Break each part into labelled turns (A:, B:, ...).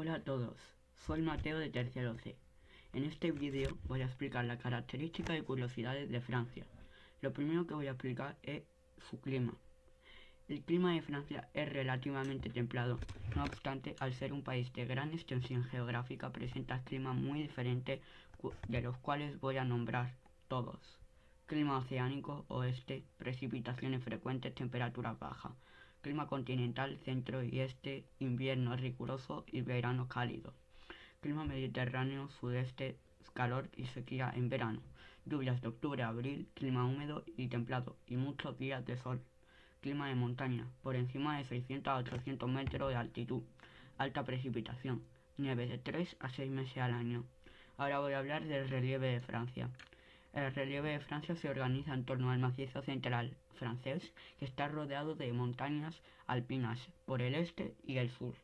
A: Hola a todos, soy Mateo de tercero C. En este vídeo voy a explicar las características y curiosidades de Francia. Lo primero que voy a explicar es su clima. El clima de Francia es relativamente templado, no obstante, al ser un país de gran extensión geográfica presenta climas muy diferentes, de los cuales voy a nombrar todos. Clima oceánico, oeste, precipitaciones frecuentes, temperaturas bajas. Clima continental, centro y este, invierno riguroso y verano cálido. Clima mediterráneo, sudeste, calor y sequía en verano. Lluvias de octubre a abril, clima húmedo y templado y muchos días de sol. Clima de montaña, por encima de 600 a 800 metros de altitud. Alta precipitación, nieve de 3 a 6 meses al año. Ahora voy a hablar del relieve de Francia. El relieve de Francia se organiza en torno al macizo central francés, que está rodeado de montañas alpinas por el este y el sur.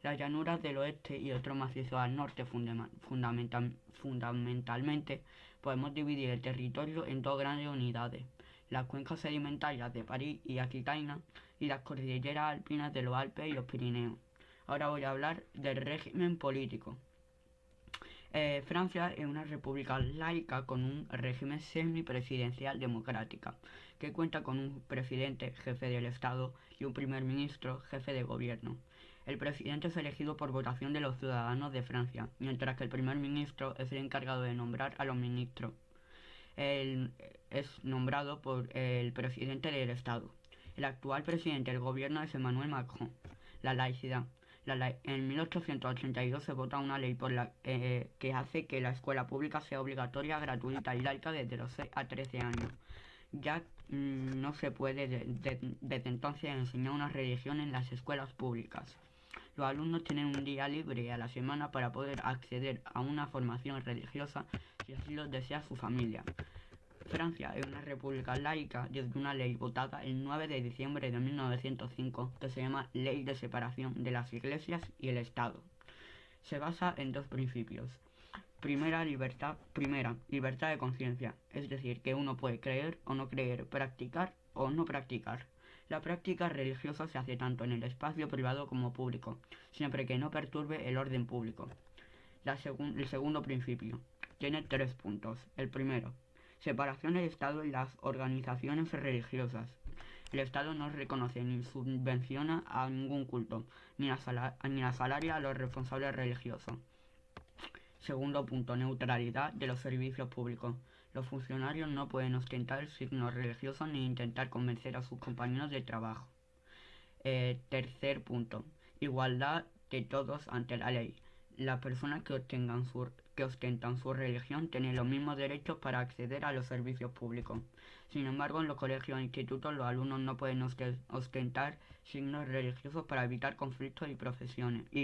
A: Las llanuras del oeste y otros macizos al norte. Fundamentalmente podemos dividir el territorio en dos grandes unidades: las cuencas sedimentarias de París y Aquitania y las cordilleras alpinas de los Alpes y los Pirineos. Ahora voy a hablar del régimen político. Francia es una república laica con un régimen semipresidencial democrática, que cuenta con un presidente, jefe del Estado, y un primer ministro, jefe de gobierno. El presidente es elegido por votación de los ciudadanos de Francia, mientras que el primer ministro es el encargado de nombrar a los ministros. Él es nombrado por el presidente del Estado. El actual presidente del gobierno es Emmanuel Macron. La laicidad. En 1882 se vota una ley que hace que la escuela pública sea obligatoria, gratuita y laica desde los 6 a 13 años. Ya no se puede desde entonces enseñar una religión en las escuelas públicas. Los alumnos tienen un día libre a la semana para poder acceder a una formación religiosa si así lo desea su familia. Francia es una república laica desde una ley votada el 9 de diciembre de 1905 que se llama Ley de Separación de las Iglesias y el Estado. Se basa en dos principios. Primera, libertad de conciencia, es decir, que uno puede creer o no creer, practicar o no practicar. La práctica religiosa se hace tanto en el espacio privado como público, siempre que no perturbe el orden público. El segundo principio tiene 3 puntos. El primero: separación del Estado y las organizaciones religiosas. El Estado no reconoce ni subvenciona a ningún culto, ni asalaria a los responsables religiosos. Segundo punto: neutralidad de los servicios públicos. Los funcionarios no pueden ostentar signos religiosos ni intentar convencer a sus compañeros de trabajo. Tercer punto: igualdad de todos ante la ley. Las personas que ostentan su religión tienen los mismos derechos para acceder a los servicios públicos. Sin embargo, en los colegios e institutos los alumnos no pueden ostentar signos religiosos para evitar conflictos y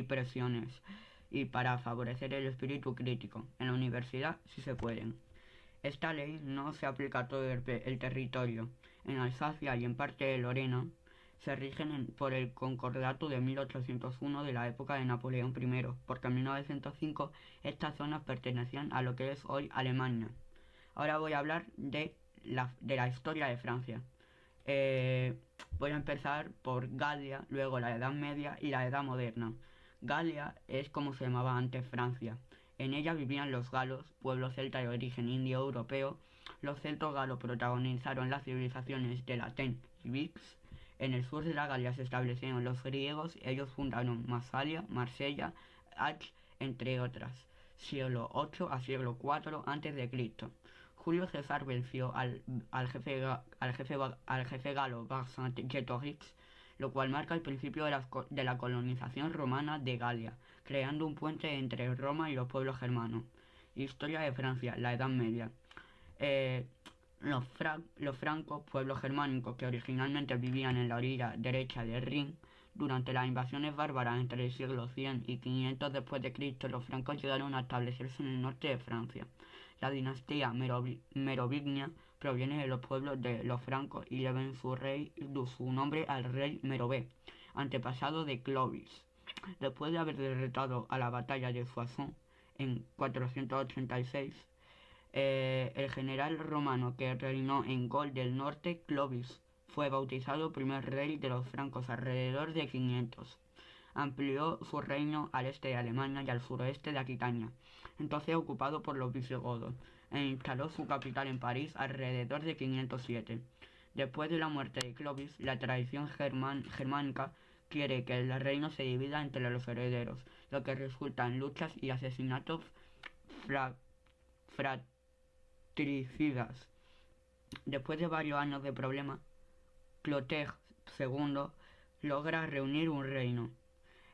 A: presiones y para favorecer el espíritu crítico. En la universidad sí se pueden. Esta ley no se aplica a todo el territorio. En Alsacia y en parte de Lorena se rigen por el Concordato de 1801 de la época de Napoleón I, porque en 1905 estas zonas pertenecían a lo que es hoy Alemania. Ahora voy a hablar de la historia de Francia. Voy a empezar por Galia, luego la Edad Media y la Edad Moderna. Galia es como se llamaba antes Francia. En ella vivían los galos, pueblo celta de origen indio-europeo. Los celtos galos protagonizaron las civilizaciones de Latén y Vix. En el sur de la Galia se establecieron los griegos, ellos fundaron Masalia, Marsella, Ach, entre otras, siglo VIII a siglo IV a.C. Julio César venció al jefe galo Vercingetorix, lo cual marca el principio de la colonización romana de Galia, creando un puente entre Roma y los pueblos germanos. Historia de Francia, la Edad Media. Los francos, pueblos germánicos que originalmente vivían en la orilla derecha del Rin, durante las invasiones bárbaras entre el siglo 100 y 500 después de Cristo, los francos llegaron a establecerse en el norte de Francia. La dinastía merovingia proviene de los pueblos de los francos y deben su nombre al rey Merovée, antepasado de Clovis. Después de haber derrotado a la batalla de Soissons en 486, el general romano que reinó en Gaul del Norte, Clovis, fue bautizado primer rey de los francos alrededor de 500. Amplió su reino al este de Alemania y al suroeste de Aquitania, entonces ocupado por los visigodos, e instaló su capital en París alrededor de 507. Después de la muerte de Clovis, la tradición germánica quiere que el reino se divida entre los herederos, lo que resulta en luchas y asesinatos fratricidas. Después de varios años de problemas, Clotaire II logra reunir un reino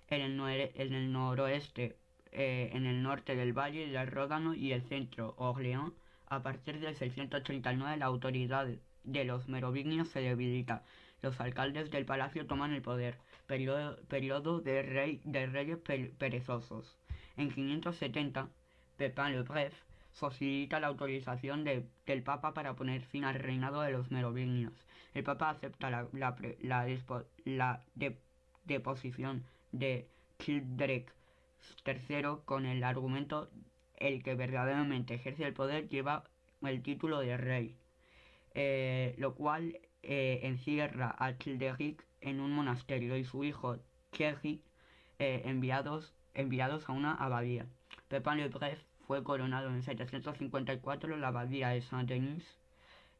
A: en el noroeste, en el norte del Valle del Ródano y el centro, Orleans. A partir del 639 la autoridad de los merovingios se debilita. Los alcaldes del palacio toman el poder, periodo de reyes perezosos. En 570, Pepin le Bref facilita la autorización del Papa para poner fin al reinado de los merovingios. El Papa acepta la deposición de Childeric III con el argumento: el que verdaderamente ejerce el poder lleva el título de rey, lo cual encierra a Childeric en un monasterio y su hijo Thierry enviados a una abadía. Pepin le Bref fue coronado en 754 en la abadía de Saint-Denis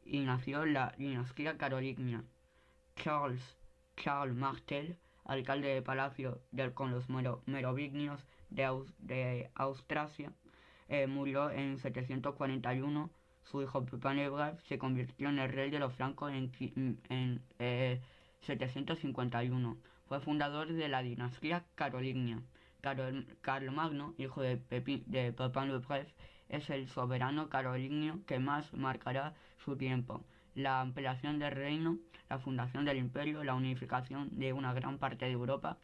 A: y nació la dinastía carolingia. Charles Martel, alcalde de palacio con los merovingios de Austrasia, murió en 741. Su hijo Pepin le Bref se convirtió en el rey de los francos en 751. Fue fundador de la dinastía carolingia. Carlomagno, hijo de Pepin le Bref, es el soberano carolingio que más marcará su tiempo. La ampliación del reino, la fundación del imperio, la unificación de una gran parte de Europa.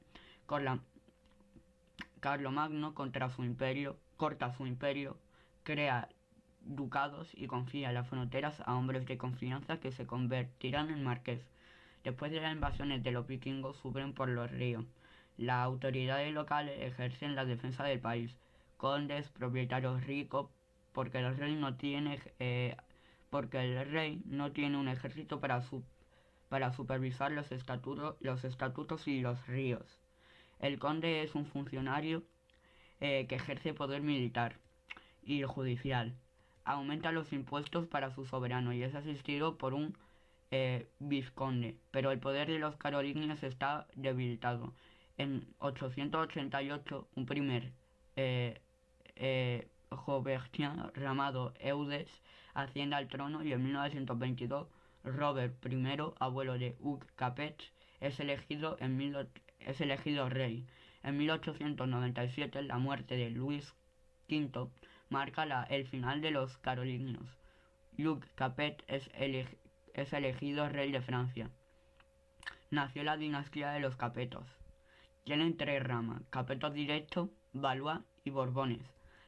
A: Carlomagno corta su imperio, crea ducados y confía las fronteras a hombres de confianza que se convertirán en marqués. Después de las invasiones de los vikingos suben por los ríos. Las autoridades locales ejercen la defensa del país. Condes, propietarios ricos, porque el rey no tiene un ejército para supervisar los estatutos y los ríos. El conde es un funcionario que ejerce poder militar y judicial. Aumenta los impuestos para su soberano y es asistido por un vizconde, pero el poder de los carolingios está debilitado. En 888, un primer Jobertien llamado Eudes asciende al trono y en 1922 Robert I, abuelo de Hugh Capet, es elegido rey. En 1897, la muerte de Luis V marca el final de los carolingios. Hugh Capet es elegido rey de Francia. Nació la dinastía de los Capetos. Tienen tres ramas: Capetos directos, Valois y Borbones.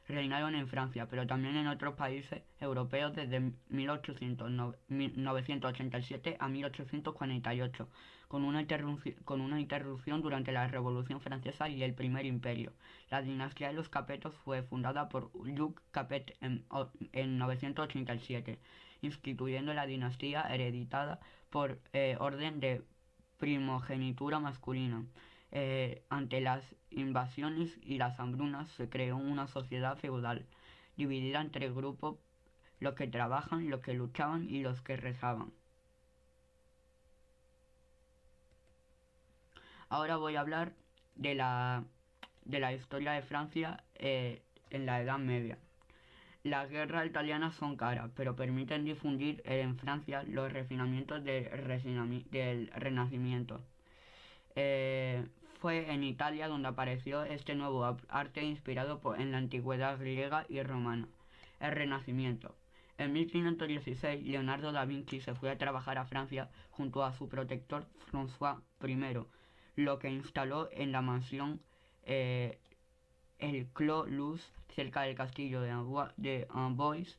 A: Reinaron en Francia, pero también en otros países europeos desde 987 a 1848, con una interrupción durante la Revolución Francesa y el Primer Imperio. La dinastía de los Capetos fue fundada por Hugh Capet en 987, instituyendo la dinastía hereditada por orden de primogenitura masculina. Ante las invasiones y las hambrunas se creó una sociedad feudal, dividida en tres grupos: los que trabajan, los que luchaban y los que rezaban. Ahora voy a hablar de la historia de Francia en la Edad Media. Las guerras italianas son caras, pero permiten difundir en Francia los refinamientos del Renacimiento. Fue en Italia donde apareció este nuevo arte inspirado en la antigüedad griega y romana, el Renacimiento. En 1516, Leonardo da Vinci se fue a trabajar a Francia junto a su protector François I, lo que instaló en la mansión el Clos Luz, cerca del castillo de Amboise.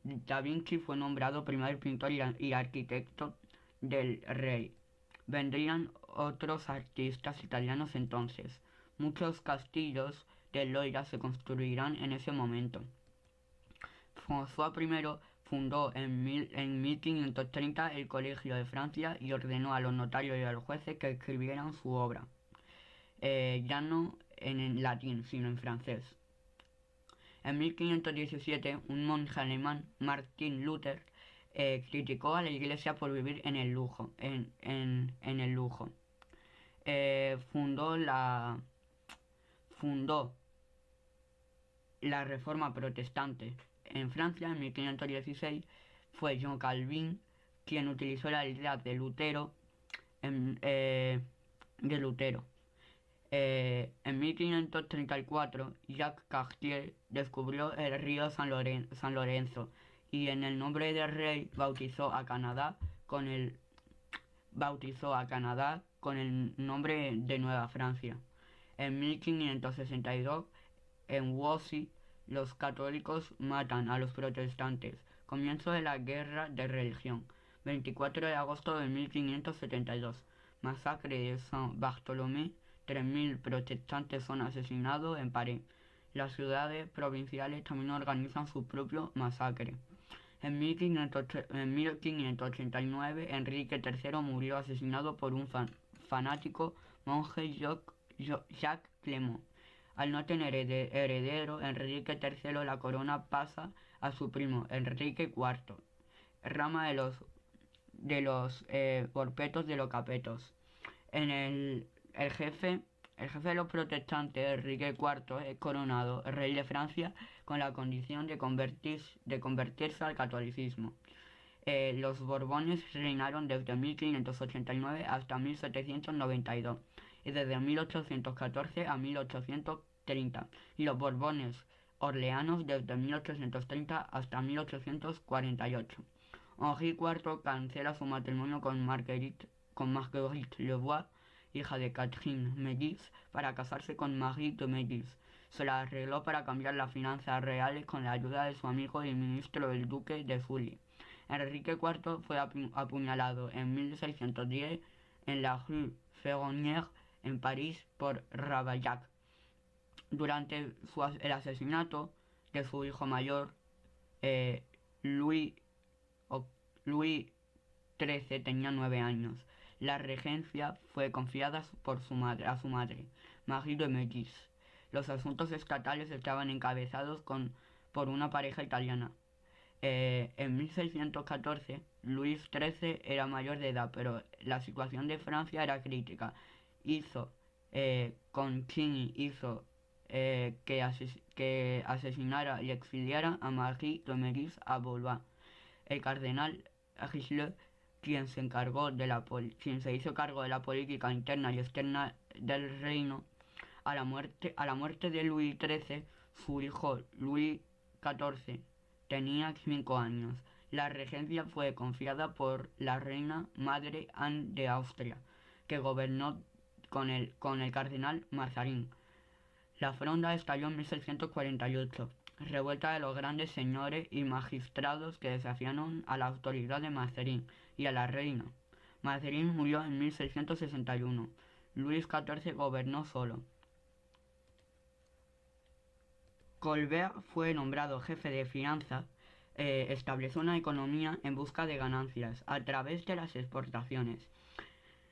A: Da Vinci fue nombrado primer pintor y arquitecto del rey. Vendrían otros artistas italianos entonces. Muchos castillos de Loira se construirán en ese momento. François I fundó en 1530 el Colegio de Francia y ordenó a los notarios y a los jueces que escribieran su obra. ya no en latín, sino en francés. En 1517, un monje alemán, Martin Luther, criticó a la Iglesia por vivir en el lujo. Fundó la Reforma Protestante. En Francia, en 1516, fue Jean Calvin quien utilizó la idea de Lutero. En 1534, Jacques Cartier descubrió el río San Lorenzo y en el nombre del rey bautizó a Canadá con el nombre de Nueva Francia. En 1562, en Wossy, los católicos matan a los protestantes. Comienzo de la guerra de religión. 24 de agosto de 1572. Masacre de Saint-Barthélemy. 3.000 protestantes son asesinados en París. Las ciudades provinciales también organizan su propio masacre. En 1589, Enrique III murió asesinado por un fanático monje Jacques Clément. Al no tener heredero, Enrique III, la corona pasa a su primo, Enrique IV, rama de los Borpetos de los Capetos. El jefe de los protestantes, Enrique IV, es coronado rey de Francia con la condición de convertirse al catolicismo. Los Borbones reinaron desde 1589 hasta 1792 y desde 1814 a 1830, y los Borbones Orleanos desde 1830 hasta 1848. Henri IV cancela su matrimonio con Marguerite Louvois, hija de Catherine Médicis, para casarse con Marie de Médicis. Se la arregló para cambiar las finanzas reales con la ayuda de su amigo y ministro el duque de Sully. Enrique IV fue apuñalado en 1610 en la rue Ferronnière en París por Ravaillac. Durante el asesinato de su hijo mayor, Louis XIII tenía 9 años. La regencia fue confiada a su madre, Marie de Médicis. Los asuntos estatales estaban encabezados por una pareja italiana. En 1614, Luis XIII era mayor de edad, pero la situación de Francia era crítica. Concini hizo que asesinara y exiliara a Marie de Médicis a Valois. El cardenal Richelieu, quien se hizo cargo de la política interna y externa del reino, a la muerte de Luis XIII, su hijo Luis XIV tenía 5 años. La regencia fue confiada por la reina madre Anne de Austria, que gobernó con el cardenal Mazarin. La Fronda estalló en 1648, revuelta de los grandes señores y magistrados que desafiaron a la autoridad de Mazarin y a la reina. Mazarin murió en 1661. Luis XIV gobernó solo. Colbert fue nombrado jefe de finanzas. Estableció una economía en busca de ganancias a través de las exportaciones.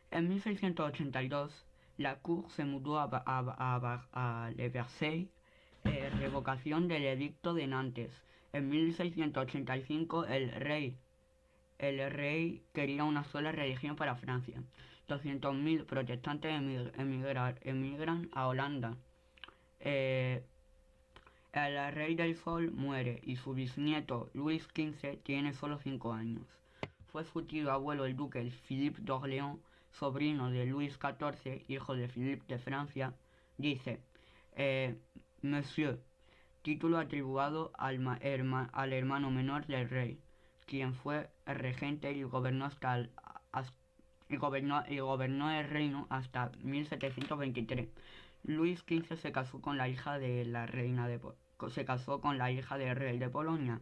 A: En 1682, la Cour se mudó a Le Versailles, revocación del edicto de Nantes. En 1685, el rey quería una sola religión para Francia. 200.000 protestantes emigran a Holanda. El rey del sol muere y su bisnieto Luis XV tiene solo 5 años. Fue su tío abuelo el duque Philippe d'Orléans, sobrino de Luis XIV, hijo de Philippe de Francia. Dice, Monsieur, título atribuido al hermano menor del rey, quien fue regente y gobernó el reino hasta 1723. Luis XV se casó con la hija del rey de Polonia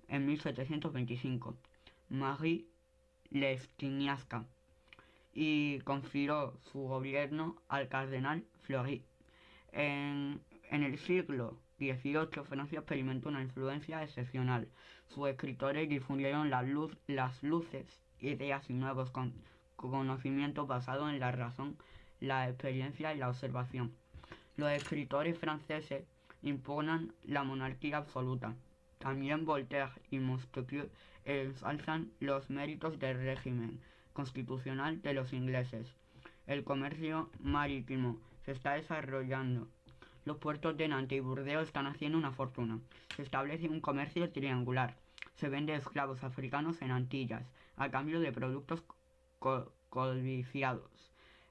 A: en 1725, Marie Leszczyniawska, y confió su gobierno al cardenal Fleury. En el siglo XVIII, Francia experimentó una influencia excepcional. Sus escritores difundieron las luces, ideas y nuevos conocimientos basados en la razón la experiencia y la observación. Los escritores franceses impugnan la monarquía absoluta. También Voltaire y Montesquieu ensalzan los méritos del régimen constitucional de los ingleses. El comercio marítimo se está desarrollando. Los puertos de Nantes y Burdeos están haciendo una fortuna. Se establece un comercio triangular. Se vende esclavos africanos en Antillas, a cambio de productos codiciados.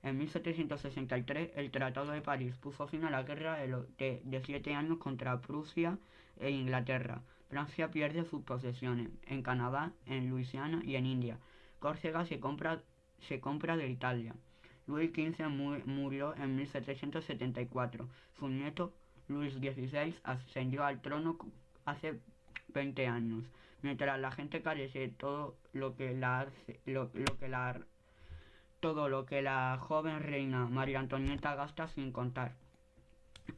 A: En 1763, el Tratado de París puso fin a la guerra de 7 años contra Prusia e Inglaterra. Francia pierde sus posesiones en Canadá, en Luisiana y en India. Córcega se compra de Italia. Luis XV murió en 1774. Su nieto, Luis XVI, ascendió al trono hace 20 años, mientras la gente carece todo lo que la joven reina María Antonieta gasta sin contar.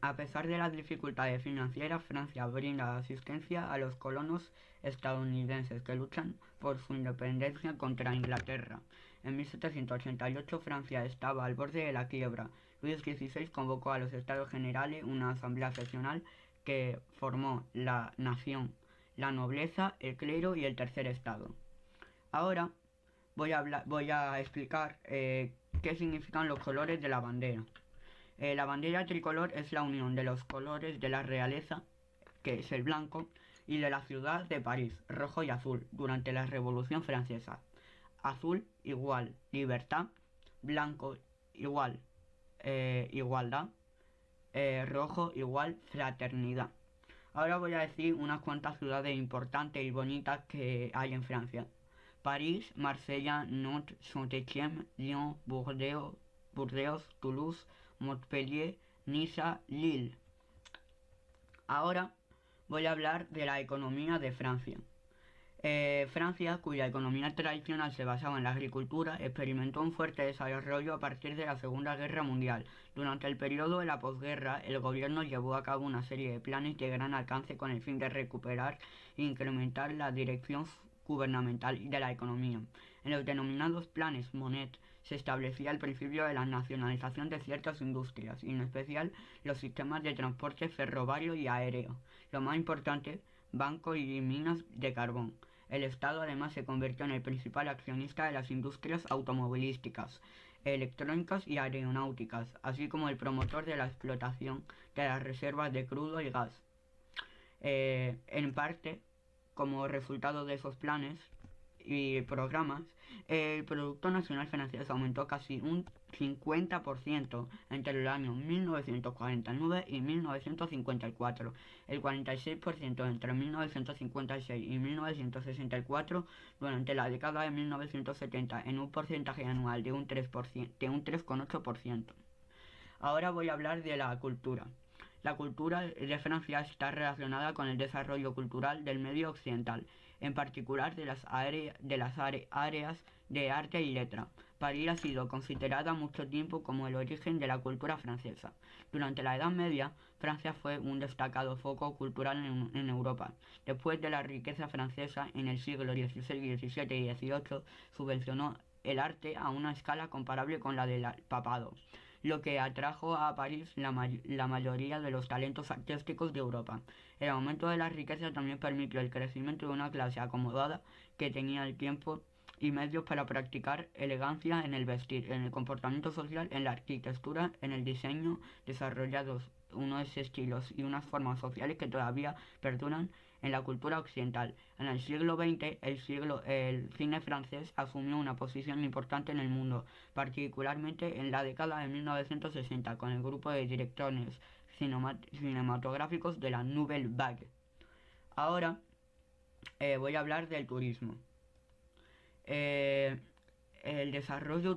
A: A pesar de las dificultades financieras, Francia brinda asistencia a los colonos estadounidenses que luchan por su independencia contra Inglaterra. En 1788 Francia estaba al borde de la quiebra. Luis XVI convocó a los Estados Generales una asamblea seccional que formó la nación, la nobleza, el clero y el tercer estado. Ahora voy a explicar qué significan los colores de la bandera. La bandera tricolor es la unión de los colores de la realeza, que es el blanco, y de la ciudad de París, rojo y azul, durante la Revolución Francesa. Azul igual libertad, blanco igual igualdad, rojo igual fraternidad. Ahora voy a decir unas cuantas ciudades importantes y bonitas que hay en Francia. París, Marsella, Nantes, Saint-Étienne, Lyon, Burdeos, Toulouse, Montpellier, Niza, Lille. Ahora voy a hablar de la economía de Francia. Francia, cuya economía tradicional se basaba en la agricultura, experimentó un fuerte desarrollo a partir de la Segunda Guerra Mundial. Durante el periodo de la posguerra, el gobierno llevó a cabo una serie de planes de gran alcance con el fin de recuperar e incrementar la dirección gubernamental de la economía. En los denominados planes Monet se establecía el principio de la nacionalización de ciertas industrias, y en especial los sistemas de transporte ferroviario y aéreo. Lo más importante, bancos y minas de carbón. El Estado además se convirtió en el principal accionista de las industrias automovilísticas, electrónicas y aeronáuticas, así como el promotor de la explotación de las reservas de crudo y gas. En parte, como resultado de esos planes y programas, el Producto Nacional Francés aumentó casi un 50% entre el año 1949 y 1954, el 46% entre 1956 y 1964, durante la década de 1970 en un porcentaje anual de un 3,8%. Ahora voy a hablar de la cultura. La cultura de Francia está relacionada con el desarrollo cultural del medio occidental, en particular de las áreas de arte y letra. París ha sido considerada mucho tiempo como el origen de la cultura francesa. Durante la Edad Media, Francia fue un destacado foco cultural en Europa. Después de la riqueza francesa, en el siglo XVI, XVII y XVIII, subvencionó el arte a una escala comparable con la del papado, lo que atrajo a París la mayoría de los talentos artísticos de Europa. El aumento de la riqueza también permitió el crecimiento de una clase acomodada que tenía el tiempo y medios para practicar elegancia en el vestir, en el comportamiento social, en la arquitectura, en el diseño, desarrollados unos estilos y unas formas sociales que todavía perduran en la cultura occidental. En el siglo XX, el cine francés asumió una posición importante en el mundo, particularmente en la década de 1960, con el grupo de directores cinematográficos de la Nouvelle Vague. Ahora voy a hablar del turismo. El desarrollo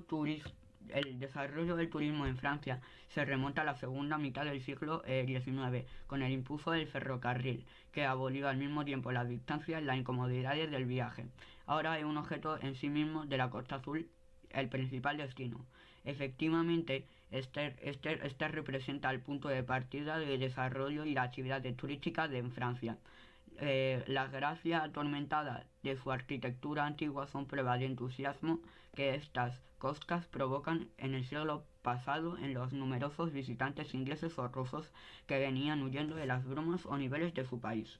A: del turismo en Francia se remonta a la segunda mitad del siglo XIX, con el impulso del ferrocarril, que abolió al mismo tiempo las distancias y las incomodidades del viaje. Ahora es un objeto en sí mismo de la Costa Azul el principal destino. Efectivamente, este representa el punto de partida del desarrollo y la actividad turística en Francia. Las gracias atormentadas de su arquitectura antigua son prueba de entusiasmo que estas costas provocan en el siglo basado en los numerosos visitantes ingleses o rusos que venían huyendo de las brumas o niveles de su país.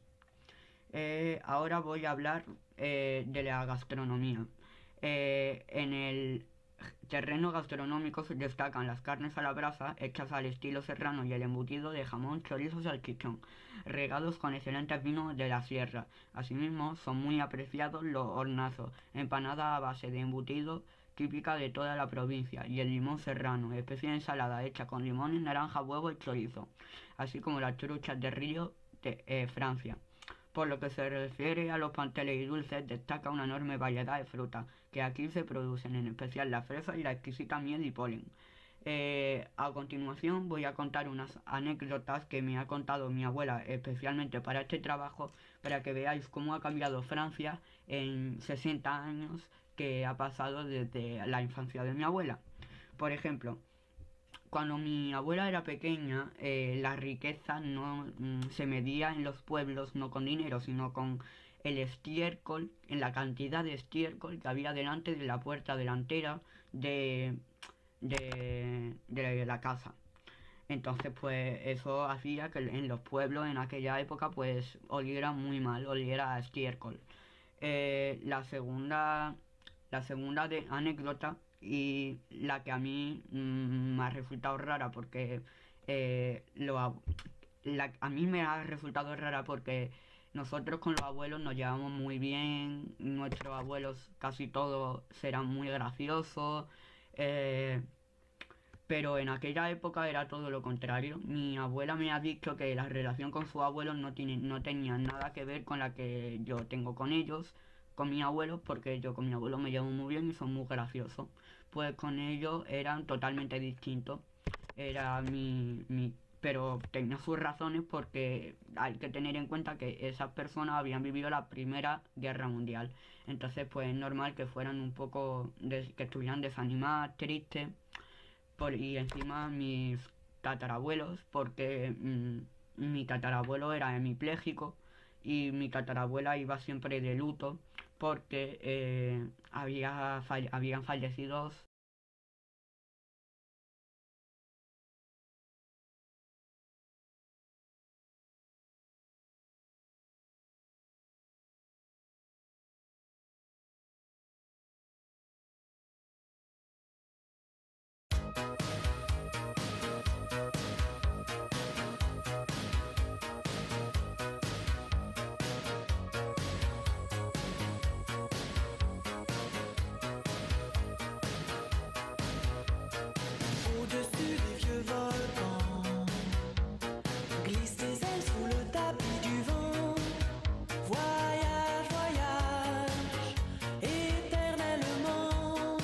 A: Ahora voy a hablar de la gastronomía. En el terreno gastronómico se destacan las carnes a la brasa, hechas al estilo serrano, y el embutido de jamón, chorizo y salchichón, regados con excelentes vinos de la sierra. Asimismo, son muy apreciados los hornazos, empanada a base de embutido típica de toda la provincia, y el limón serrano, especie de ensalada hecha con limones, naranja, huevo y chorizo, así como las truchas de río de Francia. Por lo que se refiere a los pasteles y dulces, destaca una enorme variedad de frutas que aquí se producen, en especial la fresa y la exquisita miel y polen. A continuación voy a contar unas anécdotas que me ha contado mi abuela especialmente para este trabajo, para que veáis cómo ha cambiado Francia en 60 años que ha pasado desde la infancia de mi abuela. Por ejemplo, cuando mi abuela era pequeña, la riqueza no se medía en los pueblos, no con dinero, sino con el estiércol, en la cantidad de estiércol que había delante de la puerta delantera de la casa. Entonces, pues eso hacía que en los pueblos en aquella época, pues oliera muy mal, oliera a estiércol. La segunda anécdota, y la que a mí me ha resultado rara porque a mí me ha resultado rara porque nosotros con los abuelos nos llevamos muy bien, nuestros abuelos casi todos serán muy graciosos, eh, pero en aquella época era todo lo contrario. Mi abuela me ha dicho que la relación con sus abuelos no tenía nada que ver con la que yo tengo con ellos, con mis abuelos, porque yo con mi abuelo me llevo muy bien y son muy graciosos. Pues con ellos eran totalmente distintos. Era pero tenía sus razones porque hay que tener en cuenta que esas personas habían vivido la Primera Guerra Mundial. Entonces pues es normal que fueran un poco, que estuvieran desanimadas, tristes. Y encima mis tatarabuelos, porque mi tatarabuelo era hemipléjico y mi tatarabuela iba siempre de luto porque habían fallecido.
B: Au-dessus des vieux volcans, glisse tes ailes sous le tapis du vent. Voyage, voyage, éternellement.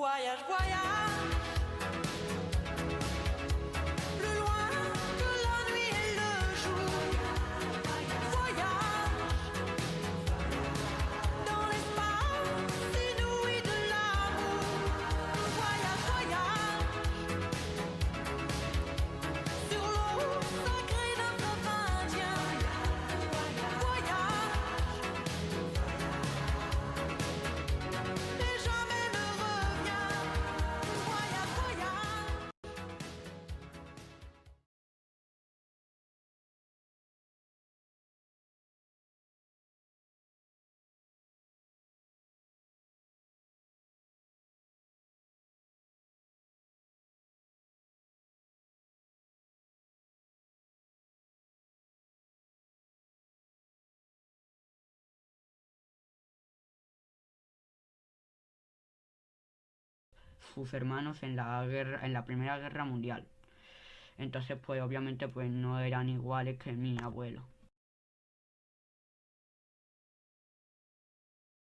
B: Voyage, voyage, plus loin que la nuit et le jour. Voyage, dans l'espace inouï de l'amour. Voyage, voyage, sur l'eau sacrée d'un fleuve indien. Voyage, et jamais ne revient. Voyage, voyage.
A: sus hermanos en la Primera Guerra Mundial. Entonces, pues obviamente pues no eran iguales que mi abuelo.